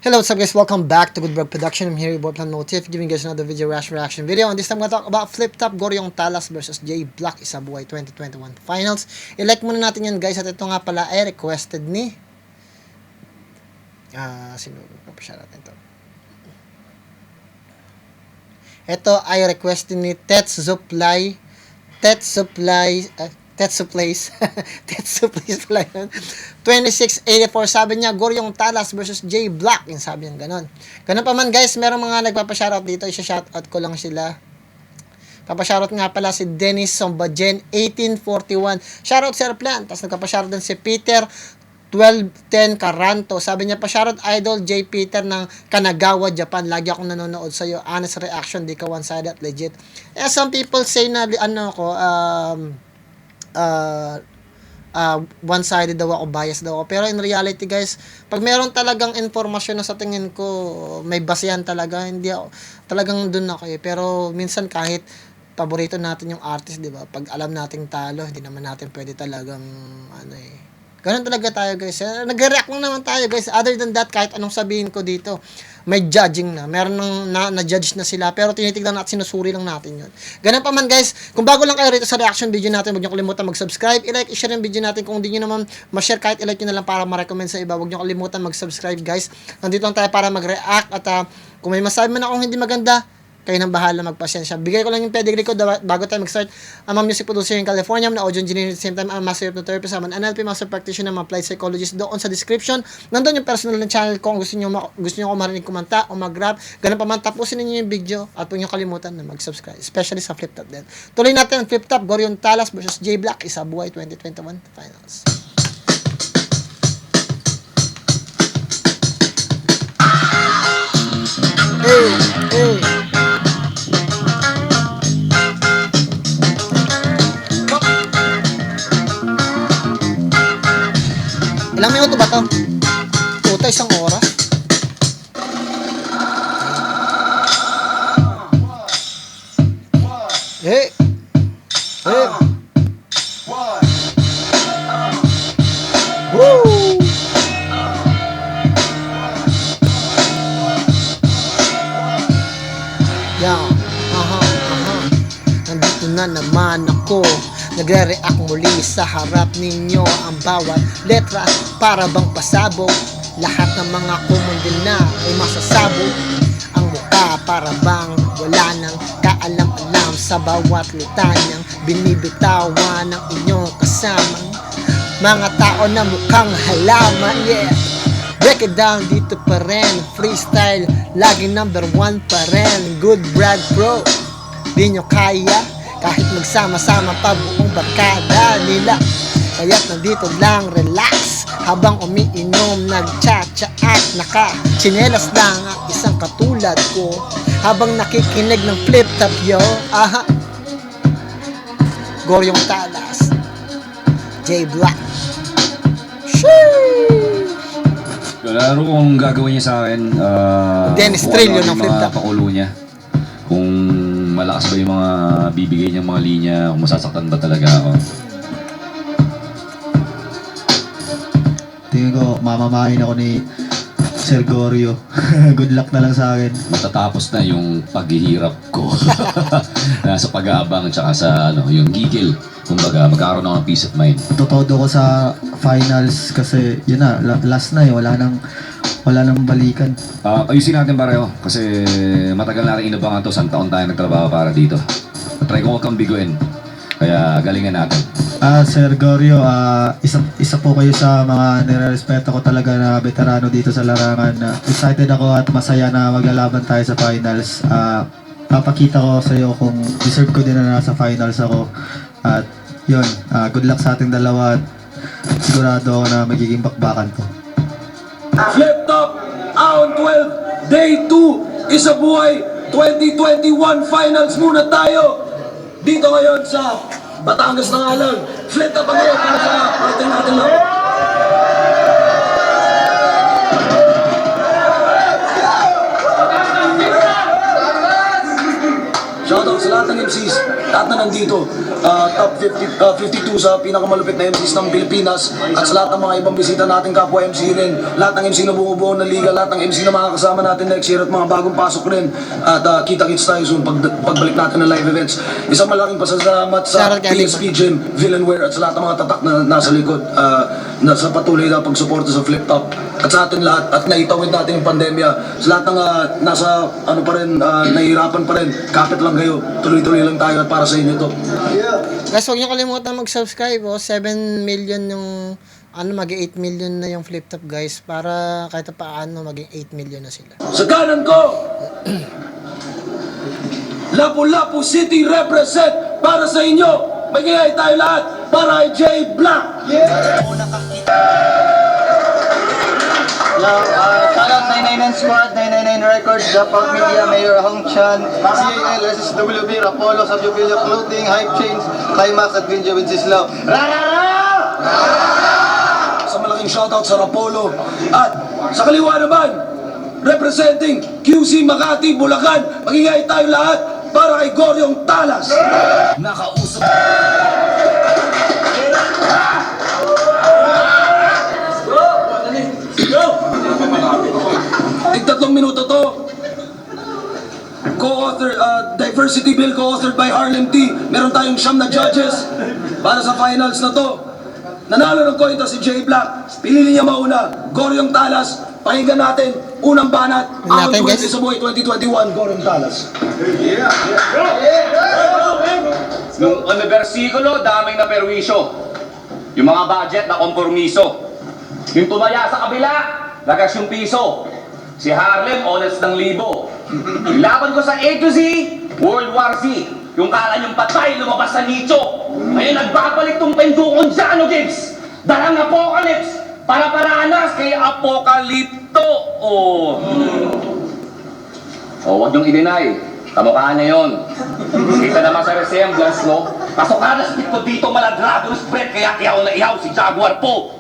Hello, what's up guys? Welcome back to Goodberg Production. I'm here with Boyplan Motif, giving you guys another video reaction video. And this time, I'm gonna talk about Flip Top Goryong Talas versus J Black Isabuhay 2021 Finals. I-like muna natin yan guys, at ito nga pala ay requested ni sino pa natin to? Ito ay requested ni Tetsuplay Tetsuplays pala yun. 2684, sabi niya Goryong Talas versus J Black, yung sabi niya ganon pa man guys. Merong mga nagpapashoutout dito, isa-shoutout ko lang sila. Papashoutout nga pala si Dennis Sombajen 1841, shoutout Sir Plan. Tapos nagpapashoutout din si Peter 1210 Caranto, sabi niya pa shoutout Idol J Peter ng Kanagawa, Japan. Lagi akong nanonood sa iyo, honest reaction, di ka one-sided, legit. Some people say na one-sided daw ako, biased daw ako. Pero in reality guys, pag meron talagang informasyon na sa tingin ko may basehan talaga, hindi ako talagang dun ako eh. Pero minsan kahit paborito natin yung artist, di ba? Pag alam nating talo, hindi naman natin pwede talagang ganun talaga tayo guys. Nag-react lang naman tayo guys. Other than that, kahit anong sabihin ko dito, may judging na. Meron na-judge na sila. Pero tinitignan natin, sinusuri lang natin yun. Ganun pa man guys. Kung bago lang kayo rito sa reaction video natin, huwag niyo kalimutan mag-subscribe. I-like, i-share yung video natin. Kung hindi niyo naman ma-share, kahit i-like nyo na lang para ma-recommend sa iba. Huwag niyo kalimutan mag-subscribe guys. Nandito lang tayo para mag-react. At kung may masabi man akong hindi maganda, kayo nang bahala, magpasensya. Bigay ko lang yung pedigree ko bago tayo mag-start. I'm a music producer in California. I'm an audio engineer at the same time. I'm a master hypnotherapist. I'm an NLP master practitioner. I'm an applied psychologist. Doon sa description, nandun yung personal na channel ko. Kung gusto nyo ko marinig kumanta o mag-rap, ganun pa man, tapusin niyo yung video at huwag nyo kalimutan na mag-subscribe. Especially sa Flip Top din. Tuloy natin ang Flip Top, Goryong Talas versus J Black, Isabuhay 2021 Finals. Hey! Ilang minuto ba to? Puta, isang oras. Hey! Woo! Yeah. Nandito na naman ako, nagre-react muli sa harap ninyo. Ang bawat letra para bang pasabog, lahat ng mga kumundin na ay masasabog. Ang mukha para bang wala nang kaalam-alam sa bawat litanyang binibitawan ng inyong kasamang mga tao na mukhang halaman. Yeah, break it down dito pa rin, freestyle laging number 1 pa rin. Good brag bro, di nyo kaya kahit magsama-sama pa buong barkada nila. Kaya't nandito lang relax habang umiinom, nagcha-cha at naka-chinelas lang ang isang katulad ko habang nakikinig ng Flip Top yo. Aha, Goryong Talas, J Black. Laro kung gagawin niya sa akin, Dennis Trillo ng Flip Top. Pakulo niya. Kung malakas ba yung mga bibigay niyang mga linya, kung masasaktan ba talaga ako. Tingin ko, mamamain ako ni Sir Goryo. Good luck na lang sa akin. Matatapos na yung paghihirap ko. Sa pag-aabang at saka sa yung gigil. Kumbaga, magkakaroon ako ng peace of mind. Totodo ko sa finals kasi yun na, last na eh. Wala nang balikan. Ayusin natin pareho kasi matagal natin inabangan to. Isang taon tayo nagtrabaho para dito. Try ko huwag kang biguin. Kaya galingan natin. Sir Goryo, isa po kayo sa mga nire-respeto ko talaga na veterano dito sa larangan. Excited ako at masaya na maglalaban tayo sa finals. Papakita ko sa iyo kung deserve ko din na nasa finals ako. At yun, good luck sa ating dalawa at sigurado ako na magiging bakbakan to. Flip Top, Round 12, Day 2, Isabuhay 2021 Finals muna tayo. Dito ngayon sa Batangas ng Alang. Flip Top ngayon para sa ating natin lang. Shoutout sa lahat ng MCs. lahat na nandito, top 52 sa pinakamalupit na MCs ng Pilipinas, at sa lahat ng mga ibang bisita nating kapwa MC rin, lahat ng MC na bumubuo ng liga, lahat ng MC na makakasama natin next year at mga bagong pasok rin. At kita-kits tayo soon pagbalik natin ng live events. Isang malaking pasasalamat sa Shoutout kay PSP Gym, Villanware at sa lahat ng mga tatak na nasa likod, na sa patuloy na pagsuporta sa Flip Top at sa atin lahat, at naitawid natin yung pandemya. Sa lahat ng nasa ano pa rin, nahihirapan pa rin, kapit lang kayo, tuloy-tuloy lang tayo at para sa inyo to. Guys, huwag niyo kalimutan mag-subscribe. 7 million yung mag-8 million na yung Flip Top, guys, para kahit paano maging 8 million na sila. Sa kanan ko, Lapu-Lapu City represent para sa inyo. Magigay tayo lahat para kay Jay Black. Shoutout 999 Squad, 999 Records, Japan Media, Mayor Hong Chan, CAL, SSWB, Rapolo, Sabiobilio Clothing, Hype Chains, Climax at Vinjo Wenceslao. Sa malaking shoutout sa Rapolo. At sa kaliwa naman, representing QC Makati, Bulacan, magigay tayo lahat para kay Goryong Talas. Nakausap. Tig-3 minuto to. Co-author, Diversity Bill co-authored by Harlem T. Meron tayong 9 na judges para sa finals na to. Nanalo ng coin to si Jay Black. Pinili niya mauna, Goryong Talas. Pakinggan natin, unang banat, Natin, guys. sa buhay 2021, Goryong Talas. Nung versikulo, daming na perwisyo. Yung mga budget na kompromiso. Yung tumaya sa kabila, lagas yung piso. Si Harlem, honest ng libo. Laban ko sa A to Z, World War Z. Yung kala niyong patay, lumabas sa nicho. Ngayon nagbabalik tong pendukon dyan, Gibbs. Darang apocalypse, para paranas kay Apokalipto. Huwag niyong i-deny. Kamukha niya yun. Kita naman sa resemblance, no? Kasokanas ko dito maladragon spread, kaya ihaw na ihaw si Jaguar po.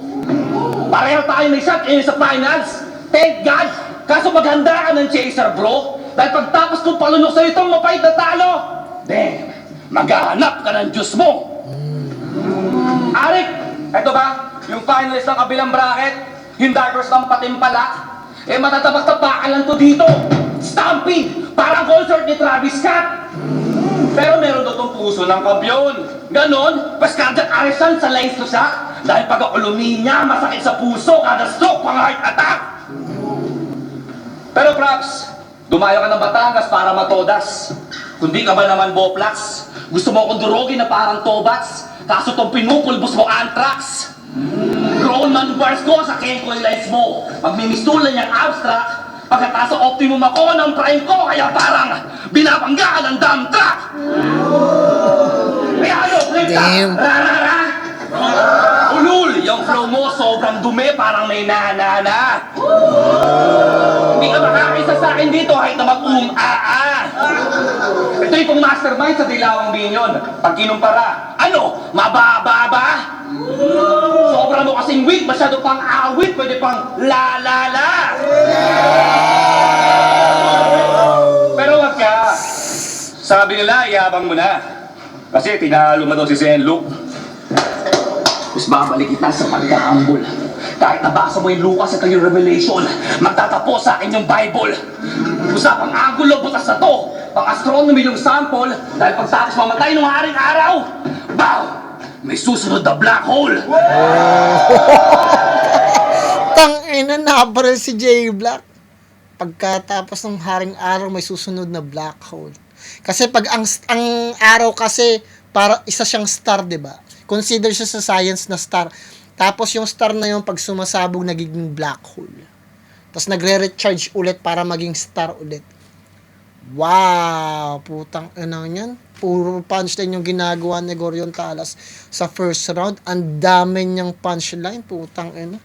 Pareho tayo may shot sa finals. Thank God! Kaso maghanda ka ng chaser, bro. Dahil pagtapos kong palunok sa itong mapait na talo, damn, maghahanap ka ng Diyos mo. Arik, eto ba? Yung finalist ng kabilang bracket, yung divers ng patimpalak, matatabak-tapakan lang to dito. Stampede, parang concert ni Travis Scott. Pero meron daw tong puso ng kampiyon. Ganon, pas cardiac arrest sa lines to siya. Dahil pag ulumi niya, masakit sa puso, kada stroke, pang heart attack. Pero Props, dumayo ka ng Batangas para matodas. Kundi ka ba naman Boplax? Gusto mo akong durogin na parang Tobats? Kaso tong pinupulbos mo Anthrax. Grown man bars ko sa Kenko lines mo. Pagmimistulan niyang abstract, pagkataso optimum ako ng prime ko, kaya parang binabanggaan ng dump truck. Kaya ano, flip Damn. Rarara! Ulul, yung flow mo sobrang dumi, parang may na-na-na. Hindi ka makakaisa sa akin dito kahit na mag-um-a-a. Ito yung pong mastermind sa Dilawang Binyon. Pag kinumpara, ano, mababa ba? Sobra mo kasing weak, masyado pang awit, pwede pang la-la-la. Pero wag ka. Sabi nila, yabang mo na. Kasi tinalo mo daw si Zen Luke. Tapos babalik kita sa pagkakambol. Kahit nabasa mo yung Lucas at yung Revelation, magtatapos sa akin yung Bible. Usapang angulo, butas na to. Pang-astronomy yung sample, dahil pagtapos mamatay nung haring araw, bow! May susunod na black hole. Tangina, nabaril si Jay Black. Pagkatapos ng haring araw, may susunod na black hole. Kasi pag ang araw kasi, para isa siyang star, 'di ba? Consider siya sa science na star. Tapos yung star na yun, pag sumasabog, nagiging black hole. Tapos nagre-recharge ulit para maging star ulit. Wow! Putang ina niyan. Puro punchline yung ginagawa ni Goryong Talas sa first round. Ang dami niyang punchline. Putang ina.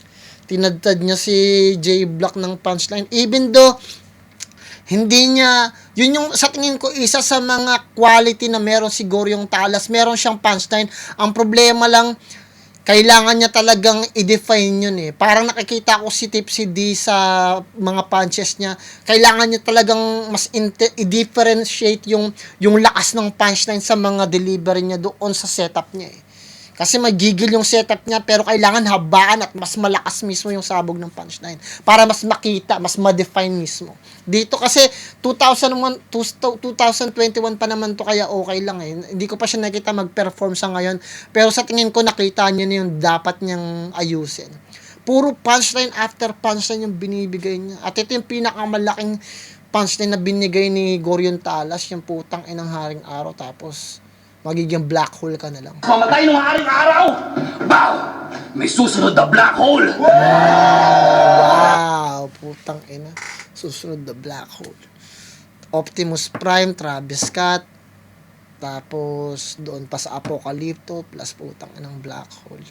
Tinadtad niya si Jay Black ng punchline. Even though, hindi niya, yun yung sa tingin ko isa sa mga quality na meron si Goryong Talas. Meron siyang punchline. Ang problema lang, kailangan niya talagang i-define yun eh. Parang nakikita ko si Tipsy D sa mga punches niya. Kailangan niya talagang mas i-differentiate yung lakas ng punchline sa mga delivery niya doon sa setup niya eh. Kasi magigil yung setup niya pero kailangan habaan at mas malakas mismo yung sabog ng punchline para mas makita, mas ma-define mismo. Dito kasi 2021 pa naman to kaya okay lang eh. Hindi ko pa siya nakita mag-perform sa ngayon pero sa tingin ko nakita niya na yung dapat niyang ayusin. Puro punchline after punchline yung binibigay niya. At ito yung pinakamalaking punchline na binigay ni Gorion Talas, yung putang inang Haring Araw tapos magiging black hole ka na lang. Mamatay nung haring araw! Bow! May susunod na black hole! Wow! Putang ina. Susunod na black hole. Optimus Prime, Travis Scott, tapos doon pa sa Apocalypto, plus putang inang black hole.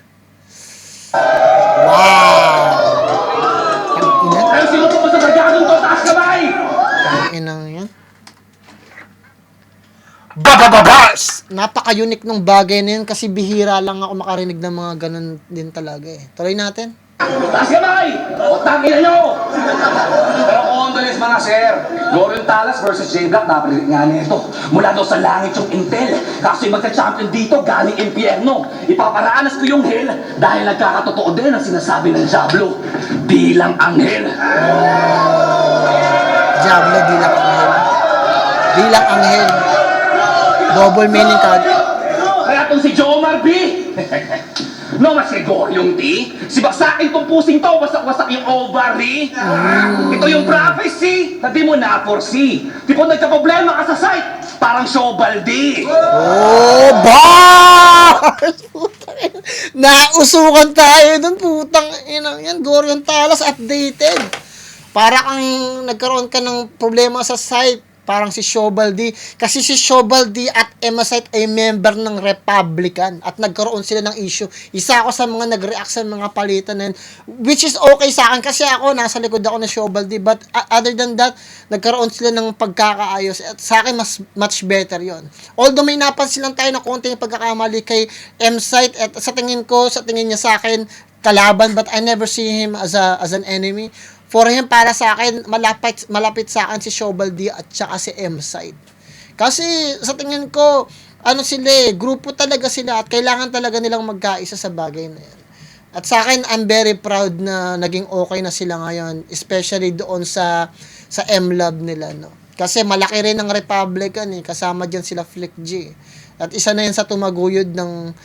Wow! Ang ina. Ay, sino po sa bagyadong to? Taas kamay! Ang inang yan. Babababars! Napaka-unique nung bagay na yun kasi bihira lang ako makarinig ng mga ganun din talaga eh. Tuloy natin. Taas kamay! O, tangin nyo! Pero condolence mga sir. Gorion Talas versus J-Black, napalilit nga nito. Mula daw sa langit yung intel. Kaso yung magka-champion dito, galing impyerno. Ipaparaanas ko yung hell dahil nagkakatotoo din ang sinasabi ng Diablo. Bilang anghel. Diablo, dilang anghel. Dilang anghel. Double meaning ka. Kaya itong si Jomar B. No, mas kay Gorion T. Si baksakin tong pusing to, wasak-wasak yung ovary. Ito yung prophecy na di mo na-foresee. Tipo nagka-problema ka sa site, parang Shobaldi. Oh, bars! Putang ina. Nausukan tayo dun, putang ina. Yan, Gorion Talas updated. Para kang nagkaroon ka ng problema sa site. Parang si Shobaldi. Kasi si Shobaldi at Emma Site ay member ng Republican. At nagkaroon sila ng issue. Isa ako sa mga nag-react sa mga palitan na yun. Which is okay sa akin. Kasi ako, nasa likod ako ng Shobaldi. But other than that, nagkaroon sila ng pagkakaayos. At sa akin, much better yon. Although may napansin lang tayo na konting pagkakamali kay M Site. At sa tingin niya sa akin, kalaban. But I never see him as an enemy. For him, para sa akin, malapit sa akin si Shobaldi at saka si M-Side. Kasi sa tingin ko, grupo talaga sila at kailangan talaga nilang magkaisa sa bagay na yan. At sa akin, I'm very proud na naging okay na sila ngayon, especially doon sa M-Love nila, no. Kasi malaki rin ng Republican eh, kasama diyan sila Flick G. At isa na yan sa tumaguyod ng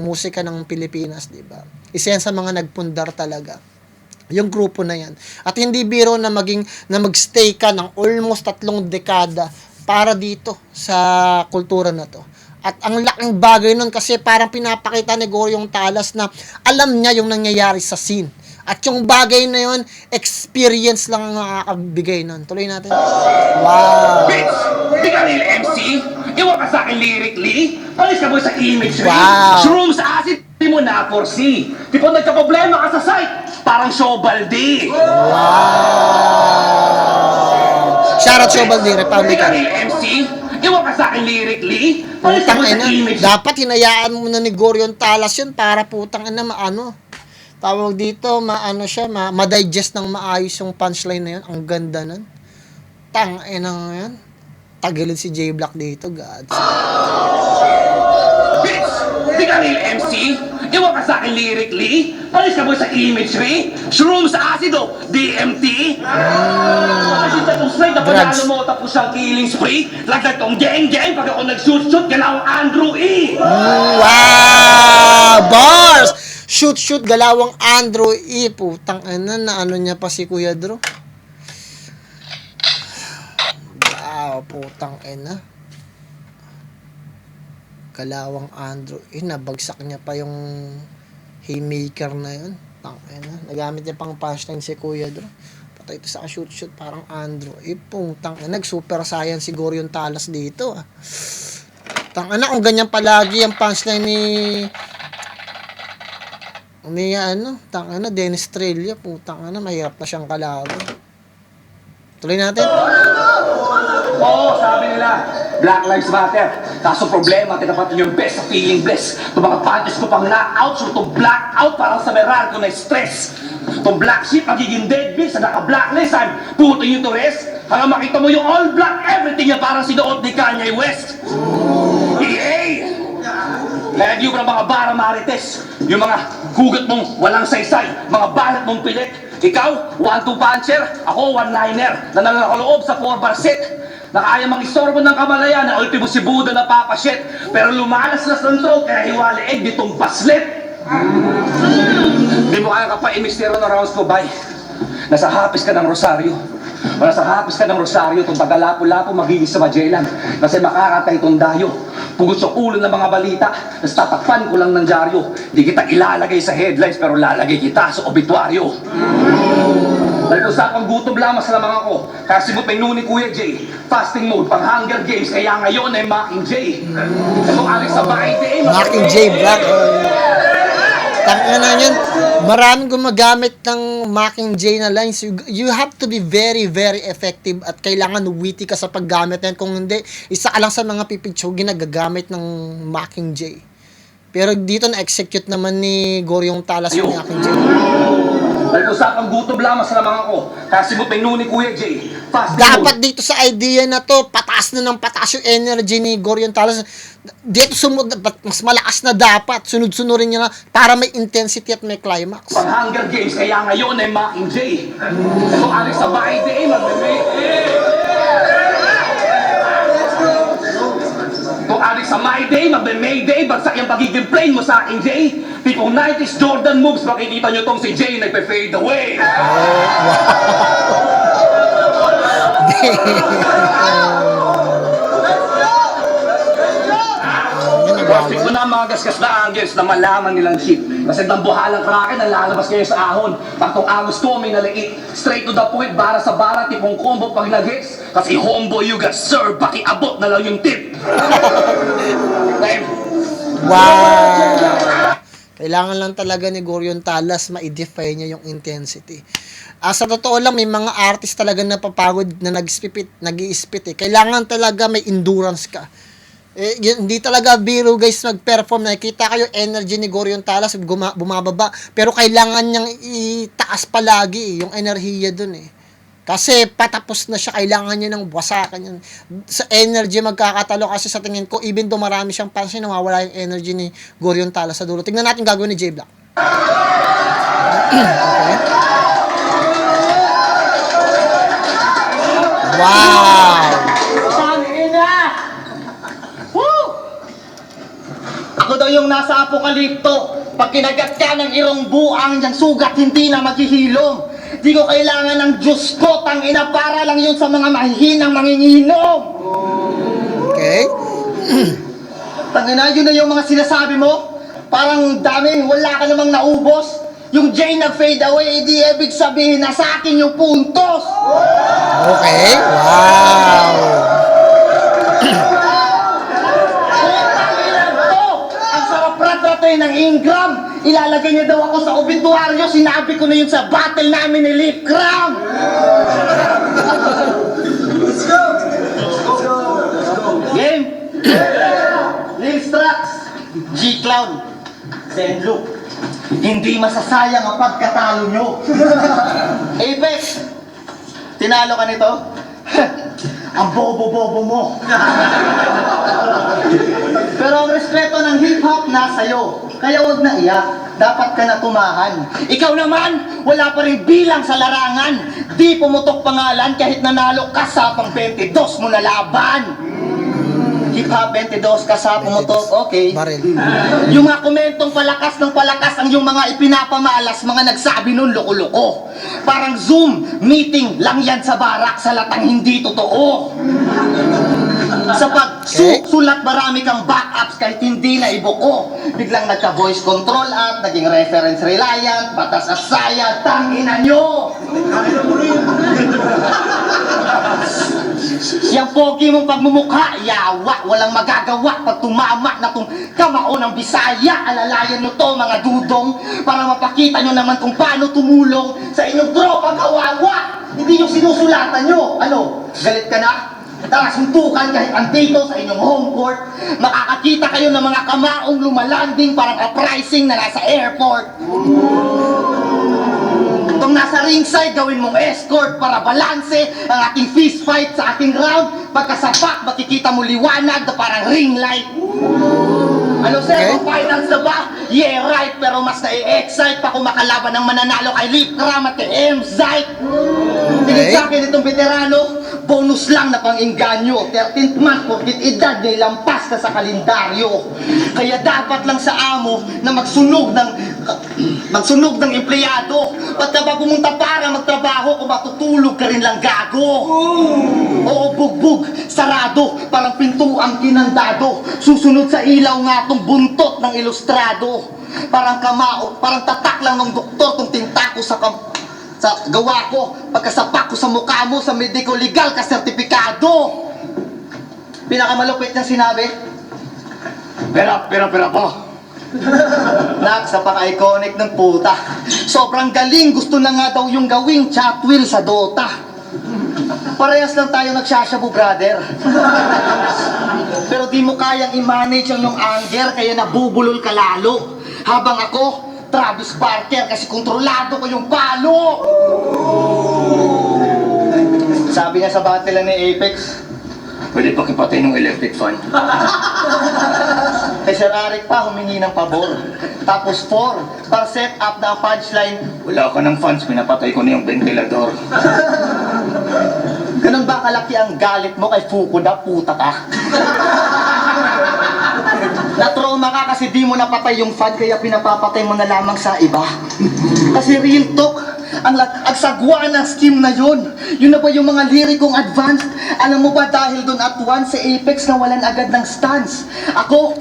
musika ng Pilipinas, di ba? Isa yan sa mga nagpundar talaga. Yung grupo na yan. At hindi biro na mag-stay ka ng almost 3 dekada para dito sa kultura na to. At ang laking bagay nun kasi parang pinapakita ni Gorion Talas na alam niya yung nangyayari sa scene. At yung bagay na yun, experience lang ang nakakabigay nun. Tuloy natin. Wow! Bitch! Di ka real MC? Iwan ka sa akin lyrically? Palis ka mo sa imagery? Wow. Shrooms acid, di mo na-foresee. Tipo nagka-problema ka sa site, parang Shobaldi. Wow! Shoutout Shobaldi, Di ka Republican. real MC? Iwan ka sa akin lyrically? Palis ka Putang mo sa ina, imagery? dapat hinayaan mo na ni Gorion Talas yun para putang ina tawag dito, ma-digest ng maayos yung punchline na yun. Ang ganda nun. Tang ina yan. Tagilid si J-Black dito, God. Bitch! Di ka real MC? Iwan ka sa akin lyrically? Palis ka mo sa imagery? Shrooms acido, DMT? Kasi sa itong slide na Drugs. panalo mo tapos siyang killing spree, lagdag tong geng-geng pag ako nag-shoot-shoot, galawang Andrew E! Wow! Bars! Shoot, galawang Andrew E. Putang ina, na niya pa si Kuya Drew. Wow, putang ina. Galawang Andrew E. Nabagsak niya pa yung haymaker na yun. Tang ina. Nagamit niya pang punchline si Kuya Drew. Patay ito sa shoot, parang Andrew E. Putang ina. Nag-super science si Gorion Talas dito. Tang ina, kung ganyan palagi ang punchline ni Dennis Trellia, putang mahirap na siyang kalaban. Tuloy natin. Oo, sabi nila, Black Lives Matter. Kaso problema, tinapat nyo yung best sa feeling blessed. Itong mga panties ko pang knockout, so itong blackout parang sa meral ko na stress. Itong black sheep, magiging deadbeat sa naka-blacklist. I'm putting you to rest. Hanggang makita mo yung all black, everything niya parang sinuot ni Kanye West. Yay! Kaya di ko ng mga bara marites, yung mga hugot mong walang saysay, mga balat mong pilit. Ikaw, 1-2 puncher, ako 1-liner, na nakakaloob sa 4-bar set, na kaya mang-istorbo ng kamalayan na ultimo si Buddha na papasyet, pero lumalas-las ng throat kaya hiwalaig ditong baslet. Di mo kaya ka pa imistero ng rounds ko, bay. Nasa hapis ka ng rosaryo. O nasa hapis ka ng rosaryo, itong pagkalapo-lapo magiging sa Magellan. Kasi makakatay itong dayo. Pugot sa ulo ng mga balita, tapos tatakpan ko lang ng dyaryo. Di kita ilalagay sa headlines, pero lalagay kita sa obituaryo. Dahil usapang gutom lamang sa lamang ako. Kasi mo pinuni ni Kuya J. Fasting mode, pang Hunger Games, kaya ngayon ay Mockingjay. Itong Alex sa Baide, Mockingjay Black. Tangina na yun. Maraming gumagamit ng Mockingjay na lines. You have to be very, very effective at kailangan witty ka sa paggamit na yun. Kung hindi, isa ka lang sa mga pipitsugin na gagamit ng Mockingjay. Pero dito na-execute naman ni Goryong Talas yung Mockingjay. Dahil usapang gutom lamang sa lamang ako. Kasi mo pinuni ni Kuya J. Fasting Dapat mode. dito sa idea na to, pataas na ng pataas yung energy ni Goryong Talas. Dito mas malakas na dapat. Sunod-sunurin niya na para may intensity at may climax. Pang Hunger Games, kaya ngayon ay Mockingjay. Itong Alex sa Baide, Itong Alex sa My Day, magbe-Mayday, bagsak yung pagiging plain mo sa akin, Jay. Tipong 90s Jordan moves, makikita nyo tong si Jay, nagpe-fade away. Plastic ko na mga gasgas na angels na malaman nilang shit. Kasi ng buhalang kraken na lalabas kayo sa ahon. Pagtong agos ko may naliit. Straight to the point, bara sa bara, tipong combo pag nag-hits. Kasi homeboy you got served, pakiabot na lang yung tip. Wow! Kailangan lang talaga ni Goryong Talas ma-define niya yung intensity. Sa totoo lang, may mga artist talaga na papagod na nag-i-spit eh. Kailangan talaga may endurance ka. Hindi talaga biro guys mag-perform. Nakikita kayo energy ni Goryong Talas bumababa. Pero kailangan niyang itaas palagi yung enerhiya dun eh. Kasi patapos na siya, kailangan niya ng wasakan yan. Sa energy magkakatalo kasi sa tingin ko, even though marami siyang fans, nawawala yung energy ni Goryong Talas sa dulo. Tingnan natin gagawin ni J Black. Okay. Wow! Ako daw yung nasa apokalipto. Pag kinagat ka ng irong buang, yung sugat hindi na maghihilom. Di ko kailangan ng Diyos ko, tangina, para lang yun sa mga mahihinang manginginom. Okay. Tangina, yun na yung mga sinasabi mo. Parang dami, wala ka namang naubos. Yung Jay nag-fade away, di ibig sabihin na sa akin yung puntos. Okay. Wow! Ang sarap rat-ratoy ng Ingram. Ilalagay niya daw ako sa obituaryo. Sinabi ko na yun sa battle namin ni Lip Cram. Let's go! Game! Lil Strax, G-Clown, Zenloop. Hindi masasayang ang pagkatalo nyo. Apex, tinalo ka nito? Ang bobo-bobo mo. Pero ang respeto ng hip-hop nasa'yo. Kaya wag na iyak. Dapat ka na tumahan. Ikaw naman, wala pa rin bilang sa larangan. Di pumutok pangalan kahit nanalo ka sa pang 22 mo na laban. Hip-hop 22 ka sa pumutok, okay. Baril. Yung mga komentong palakas ng palakas ang yung mga ipinapamalas, mga nagsabi nun loko-loko. Parang Zoom meeting lang yan sa barak sa latang hindi totoo. Sa pagsulat marami kang backups kahit hindi na ibuko. Biglang nagka-voice control app, naging reference reliant, batas asaya, tangina nyo! Yang pogi mong pagmumukha, yawa, walang magagawa pag tumama na tong kamao ng Bisaya. Alalayan nyo to mga dudong para mapakita nyo naman kung paano tumulong sa inyong tropang kawawa. Hindi hindi yung sinusulatan nyo. Ano, galit ka na? Tara, suntukan kahit andito sa inyong home court. Makakakita kayo ng mga kamaong lumalanding parang uprising na nasa airport. Itong nasa ringside, gawin mong escort para balanse ang ating fist fight sa ating round. Pagkasapak, makikita mo liwanag na parang ring light. Ano sir, Okay. finals na ba? Yeah, right, pero mas na-excite pa kung makalaban ng mananalo kay Lip Cram at kay M-Zite. Tingin sa akin itong veterano, bonus lang na pang-inganyo. 13th month, porkit edad niya lampas na sa kalendaryo. Kaya dapat lang sa amo na magsunog ng empleyado. Pagka ba pumunta para magtrabaho, kung matutulog ka rin lang gago. Oo, bugbog, sarado, parang pintuang kinandado. Susunod sa ilaw nga tong buntot ng ilustrado. Parang kamao, parang tatak lang ng doktor tong tinta ko sa gawa ko. Pagkasapak ko sa mukha mo sa medico-legal ka sertipikado. Pinakamalupit niyang sinabi, pera po. Nak, sa paka-iconic ng puta. Sobrang galing, gusto na nga daw yung gawing chat wheel sa Dota. Parehas lang tayo nagsasyabu, brother. Pero di mo kayang i-manage ang iyong anger, kaya nabubulol ka lalo. Habang ako, Travis Barker, kasi kontrolado ko yung palo. Sabi niya sa battle lang ni Apex, pwede pakipatay ng electric fan. Kay Sir Eric pa, humingi ng pabor. Tapos 4, para set up na ang punchline, wala ka ng fans, pinapatay ko na yung ventilador. Ganun ba kalaki ang galit mo kay Fukuda, puta ka? Na-trauma ka kasi di mo napatay yung fan, kaya pinapapatay mo na lamang sa iba. Kasi real talk, ang sagwa ng scheme na yun. Yun na ba yung mga lirikong advanced? Alam mo ba dahil doon at once sa Apex nawalan agad ng stance? Ako,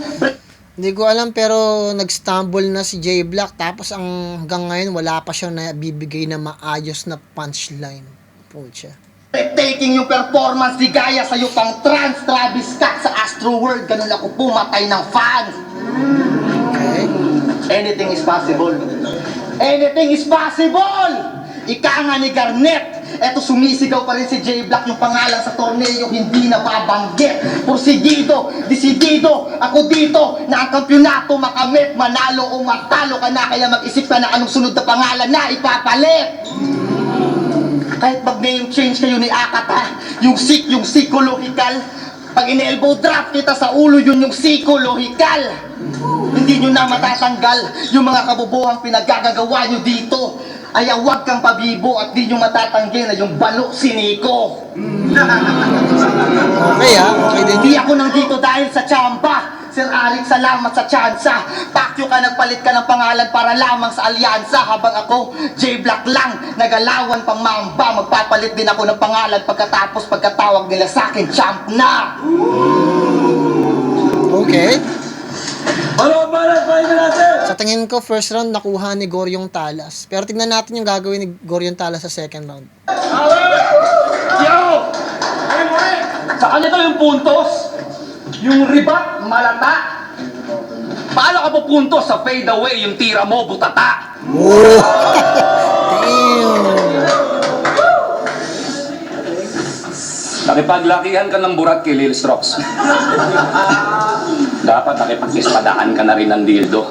Hindi ko alam pero nag-stumble na si J Black tapos hanggang ngayon wala pa siya na bibigay na maayos na punchline. Pucha. taking yung performance ni Gaya sa'yo pang trans Travis Scott sa Astro World. Ganun ako pumatay ng fans. Okay. Anything is possible. Anything is possible! Ika nga ni Garnet. Eto sumisigaw pa rin si J Black, yung pangalan sa torneo hindi na babanggit. Porsigido, desidido, ako dito na ang kampyonato makamit, manalo o matalo ka na, kaya mag-isip ka na anong sunod na pangalan na ipapalit. Kahit mag-name change kayo ni Akata, yung psychological, pag in-elbow drop kita sa ulo, yun yung psychological. Hindi nyo na matatanggal yung mga kabubuhang pinagagagawa nyo dito. Ay huwag kang pabibo at di nyo matatanggi na yung balo siniko. Okay okay din. Hindi ako nandito dahil sa tsamba. Sir Alex, salamat sa tsansa. Pakyo ka, nagpalit ka ng pangalan para lamang sa alyansa. Habang ako, J Black lang, nagalawan pang mamba. Magpapalit din ako ng pangalan pagkatawag nila sa akin, champ na. Okay. Ano ba natin? Sa tingin ko, first round nakuha ni Goryong Talas. Pero tignan natin yung gagawin ni Goryong Talas sa second round. Yo! Sa kanya to yung puntos, yung ribat, malata. Paano ka pupuntos sa fade away yung tira mo, butata? Oh! Damn! Nakipaglakihan ka ng burat kay Lil Strokes. Dapat nakipag-ispadaan ka na rin ng dildo.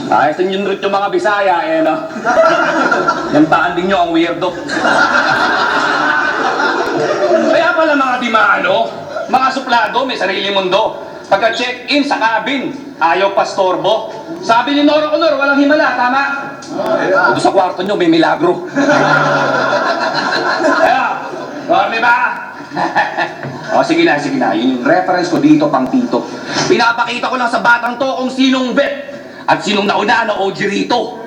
Ayos din yung root yung mga Bisaya, no? Yung taanding nyo ang weirdo. Kaya pala mga dimano, mga suplado, may sarili mundo. Pagka-check-in sa cabin, ayaw pastorbo. Sabi ni Nora Honor, walang himala, tama? Kung sa kwarto nyo, may milagro. Kaya, Norme ba? O, sige na. Yung reference ko dito, pang tito. Pinapakita ko lang sa batang to kung sinong vet at sinong nauna na OG rito.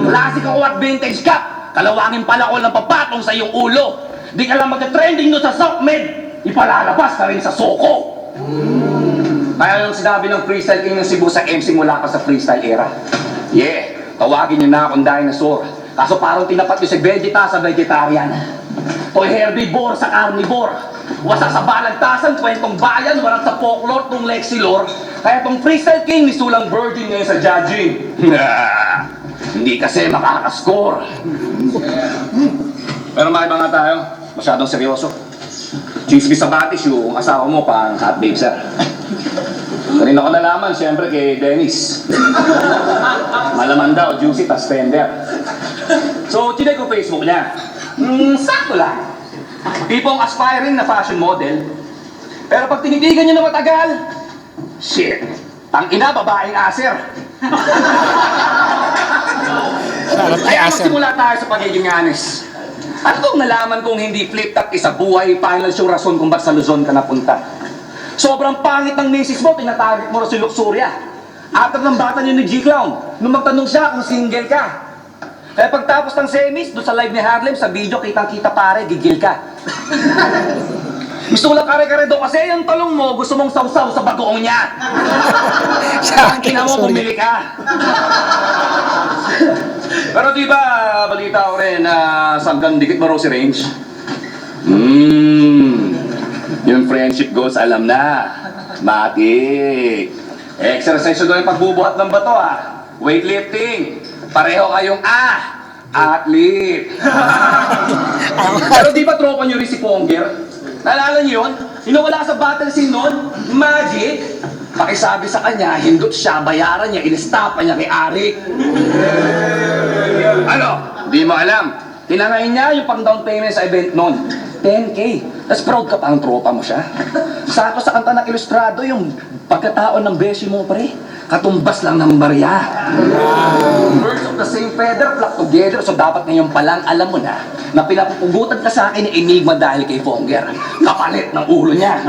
Classic ako at vintage cap. Kalawangin pala ko ng papatong sa iyong ulo. Di ka lang magka-trending no sa SOCMED. Ipalalabas na rin sa Soko. Kaya yung sinabi ng Freestyle King ng Cebu sa MC mula pa sa freestyle era. Yeah, tawagin niyo na akong dinosaur. Kaso parang tinapat niyo si Vegeta sa vegetarian. Toy herbivore sa carnivore. Wasa sa balagtasan, kwentong bayan, walang sa folklore, tong Lexilor. Kaya tong Freestyle King, nisulang virgin ngayon sa judging. Hindi kasi makakascore. Pero Pero makiba nga tayo. Masyadong seryoso. Chismis sa batis yung asawa mo pang hot babe, sir. Kanina ko nalaman, siyempre kay Dennis. Malaman daw, juicy tas tender. So, chinek ko Facebook niya. Sakto lang. Tipong aspiring na fashion model. Pero pag tinitigan niyo na matagal, shit, ang ina, babaeng aser. Kaya magsimula tayo sa pagiging honest. At kung nalaman kong hindi flip-top isa buhay, final yung rason kung ba't sa Luzon ka napunta. Sobrang pangit ng misis mo, tinatarget mo na si Luxuria. After ng bata niyo ni G-Clown, nung magtanong siya kung single ka. Kaya pagtapos ng semis, doon sa live ni Harlem, sa video, kitang-kita pare, gigil ka. Gusto ko lang kare-kare doon kasi yung talong mo, gusto mong sausaw sa bagoong niya. Ang kina mo, bumili ka. Pero di ba, balita ko rin na sanggang dikit mo Rosie Range? Yung friendship goals, alam na. Matik. Exercise doon yung pagbubuhat ng bato weightlifting. Pareho kayong athlete. Pero di ba tropa nyo rin si Ponger? Naalala niyo yun? Yung wala sa battle scene nun, Magic. Pakisabi sa kanya, hindot siya, bayaran niya, inistapa niya kay Arik. Ano? Di mo alam. Tinangayin niya yung pang down payment sa event nun. 10K. Tapos proud ka pa ang tropa mo siya. Sakto sa kanta ng ilustrado yung pagkataon ng beshi mo, pre. Katumbas lang ng barya. Birds of the same feather flock together. So dapat ngayon pa lang alam mo na pinapupugutan ka sa akin ni Enigma dahil kay Fonger. Kapalit ng ulo niya.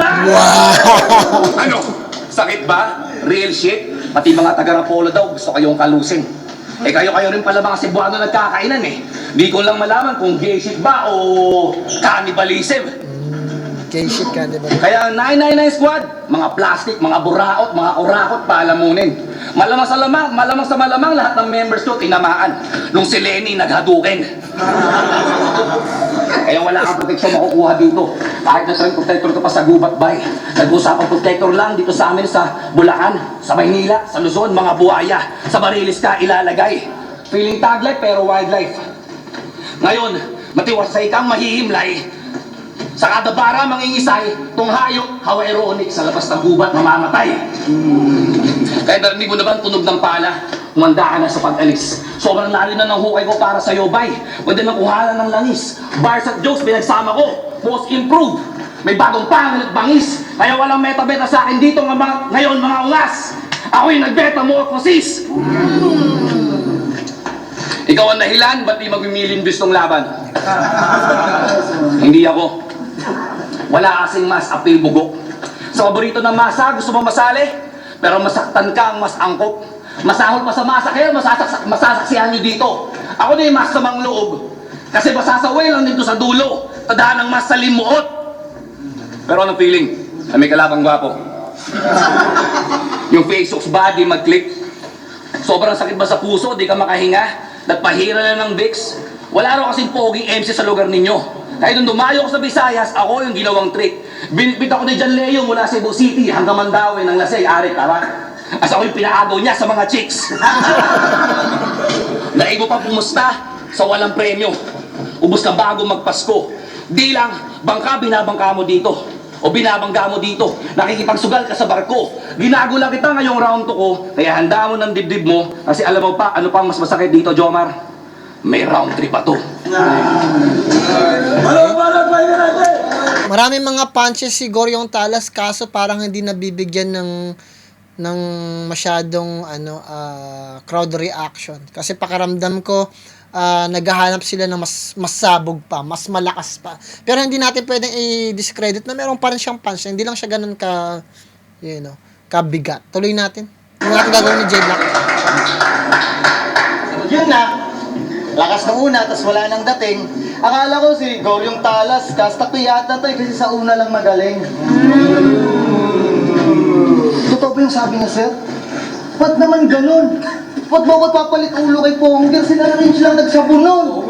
Ano? Sakit ba? Real shit? Pati mga taga-Rapolo daw gusto kayong kalusin. Eh kayo rin pala mga Cebuano nagkakainan eh. Di ko lang malaman kung gay shit ba o cannibalism. Gay shit ka, di ba? Kaya 999 squad, mga plastic, mga buraot, mga urakot, paalamunin. Malamang sa malamang lahat ng members ko tinamaan nung si Lenny naghadukin. Kaya wala kang proteksyon makukuha dito. Kahit na protector ka pa sa Gubat Bay. Nag-usapang protector lang dito sa amin sa Bulacan, sa Maynila, sa Luzon, mga buhaya. Sa Barilis ka ilalagay. Feeling taglife pero wildlife. Ngayon, matiwasay kang mahihimlay. Sa kada bara, mangingisay, tong hayop, hawaironic sa labas ng gubat, mamamatay. Kaya narinig mo na ba ang tunog ng pala? Humanda ka na sa pag-alis. Sobrang lalim na ng hukay ko para sa'yo, bay. Pwede nang kuhanan ng langis. Bars at jokes, pinagsama ko. Most improved. May bagong pangil at bangis. Kaya walang meta-beta sa akin dito ngayon, mga ungas. Ako yung nag-beta-morphosis. Ikaw ang dahilan, ba't di mag-million-views tong laban? Hindi ako. Wala kasing mas appeal bugok. Sa paborito ng masa, gusto mo masali, pero masaktan ka ang mas angkop. Masahol pa sa masa, kaya masasaksihan nyo dito. Ako na yung mas samang loob. Kasi masasaway lang dito sa dulo. Tadaan ng mas sa limuot. Pero anong feeling? Na may kalabang gwapo. Yung Facebook's body mag-click. Sobrang sakit ba sa puso, di ka makahinga? Nagpahira na ng Vicks. Wala raw kasing poging MC sa lugar ninyo. Kaya nung dumayo ko sa Visayas, ako yung ginawang trick. Binbit ako ni John Leo mula Cebu City hanggang Mandaue ng Lasey, Arik, tama? As ako yung pinaagaw niya sa mga chicks. Naig mo pa pumusta sa walang premyo. Ubus na bago magpasko. Di lang, bangka binabangka mo dito. O binabangga mo dito. Nakikipagsugal ka sa barko. Ginago lang kita ngayong round 2 ko. Kaya handa mo ng dibdib mo. Kasi alam mo pa, ano pang mas masakit dito, Jomar? May round 3 pa to. Maraming mga punches si Goryong Talas kaso parang hindi nabibigyan ng masyadong crowd reaction. Kasi pakiramdam ko naghahanap sila ng mas sabog pa, mas malakas pa. Pero hindi natin pwedeng i-discredit na meron pa rin siyang punch. Hindi lang siya ganun kabigat. Tuloy natin. Yung natin gagawin ni J-Block. Yun na. Lakas ng una, tas wala nang dating. Akala ko si Goryong Talas, kasta to yata to kasi sa una lang magaling. Totoo ba yung sabi niya, sir? Ba't naman ganun? Ba't mo ko papalit ulo kay Ponger? Sinarrange lang nagsabu nun.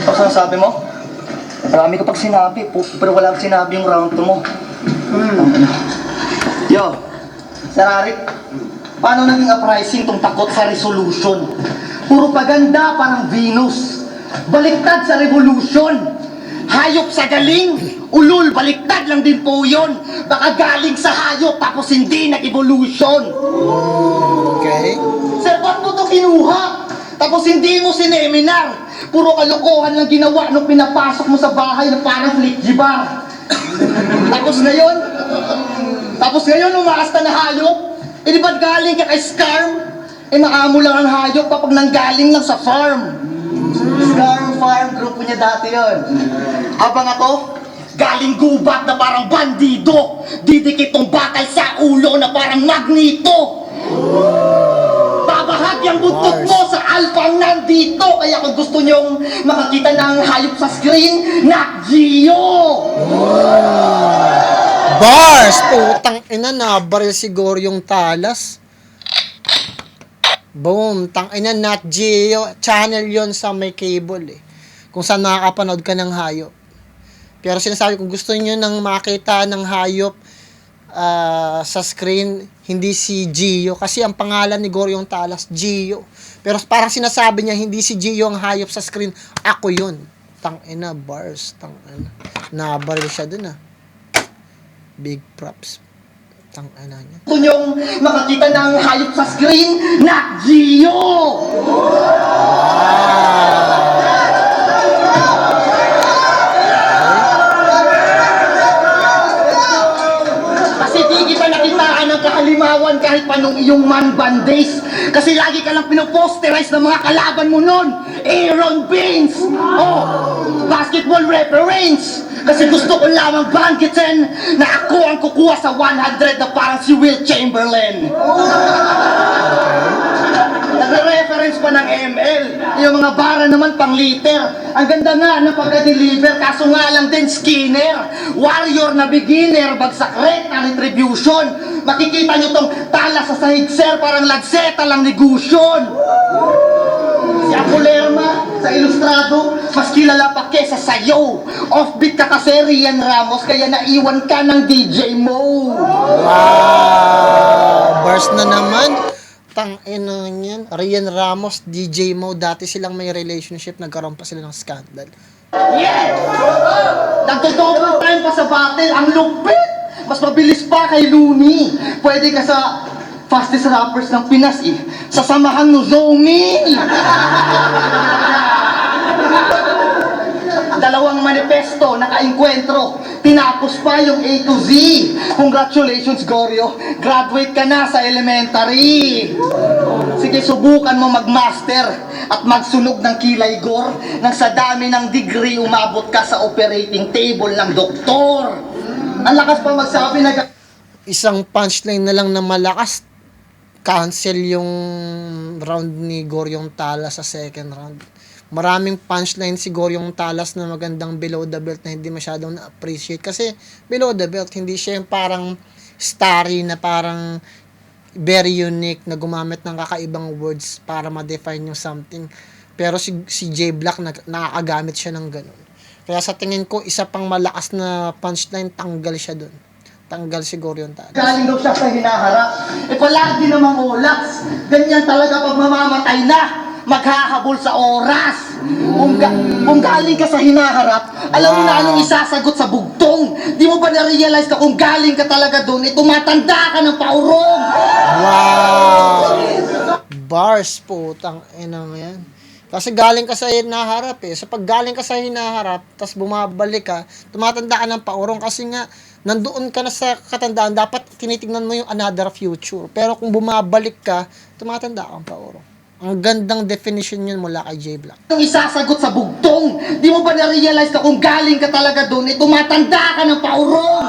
Tapos ang sabi mo? Marami ko pag sinabi, pero wala kang sinabi yung round 2 mo. Yo, Sir Arik, paano naging uprising tong takot sa resolution? Puro paganda parang Venus. Baliktad sa revolution. Hayop sa galing, ulul, baliktad lang din po yun. Baka galing sa hayop tapos hindi nag-evolution. Okay. Sir, ba't mo to kinuha? Tapos hindi mo sineminar. Puro kalokohan lang ginawa nung pinapasok mo sa bahay na parang flicky bar. Tapos ngayon, umaas ka na hayop. Eh di ba't galing ka kay Scarm? Eh naamo lang ang hayop kapag nanggaling lang sa farm. Scarm Farm, grupo niya dati yon. Habang ako, galing gubat na parang bandido. Didikit tong bakal sa ulo na parang magnito. Babahag yung buntot mo sa alpha ang nandito. Kaya kung gusto nyong makakita ng hayop sa screen, Nat Geo! Bars! Putang ina na, baril siguro yung talas. Boom! Tang ina, Nat Geo. Channel yon sa may cable eh. Kung saan makakapanood ka ng hayop. Pero sinasabi, kung gusto niyo nang makita ng hayop sa screen, hindi si Gio. Kasi ang pangalan ni Goryong Talas, Gio. Pero parang sinasabi niya, hindi si Gio ang hayop sa screen. Ako yun. Tang ina, bars. Tang ina. Nabaril siya dun ah. Big props. Tang ina niya. Gusto nyong makakita ng hayop sa screen, Nat Geo! Kasi di kita nakitaan ng kahalimawan kahit panong iyong man band days. Kasi lagi ka lang pinoposterize ng mga kalaban mo nun. Aaron Baines! Oh, basketball reference! Kasi gusto ko lamang banggitin na ako ang kukuha sa 100 na parang si Will Chamberlain. Nagre-reference pa ng ML. Yung mga bara naman pang liter. Ang ganda nga ng pagka-deliver, kaso nga lang din Skinner. Warrior na beginner, bagsak rate na retribution. Makikita nyo tong tala sa sahig, sir, parang lagseta lang ni Gusion. Si Apolerma, sa ilustrado, mas kilala pa kesa sa'yo. Offbeat ka kasi, Rian Ramos, kaya naiwan ka ng DJ Mo. Wow! Bars na naman. Tang ina niyan. Rian Ramos, DJ Mo, dati silang may relationship, nagkaroon pa sila ng scandal. Yes! Nagdo-double time pa sa battle, ang lupit! Mas mabilis pa kay Looney. Pwede ka sa fastest rappers ng Pinas eh. Sasamahan mo Zomi! Dalawang manifesto, naka-enkwentro. Tinapos pa yung A to Z. Congratulations, Goryo. Graduate ka na sa elementary. Sige, subukan mo mag-master at magsunog ng kilay, Gor. Nang sa dami ng degree, umabot ka sa operating table ng doktor. Ang lakas pa magsabi na... Isang punchline na lang na malakas, cancel yung round ni Goryong Talas sa second round. Maraming punchline si Goryong Talas na magandang below the belt na hindi masyadong na-appreciate. Kasi below the belt, hindi siya yung parang starry na parang very unique na gumamit ng kakaibang words para ma-define yung something. Pero si J Black nakakagamit siya ng ganun. Kaya sa tingin ko, isa pang malakas na punchline, tanggal siya dun. Tanggal si Goryong Talas. Galing daw siya sa hinaharap. Eh palagi namang olas. Ganyan talaga pag mamamatay na. Maghahabol sa oras. Kung galing ka sa hinaharap, alam mo na anong isasagot sa bugtong. Di mo ba na-realize na kung galing ka talaga doon, tumatanda ka ng paurong. Wow! Bars, putang ina mo yan. Kasi galing ka sa hinaharap eh. So pag galing ka sa hinaharap, tapos bumabalik ka, tumatanda ka ng paurong kasi nga, nandoon ka na sa katandaan, dapat tinitingnan mo yung another future. Pero kung bumabalik ka, tumatanda kang paurong. Ang gandang definition yun mula kay J Black. Anong isasagot sa bugtong? Di mo ba na-realize na kung galing ka talaga doon, tumatanda ka ng paurong.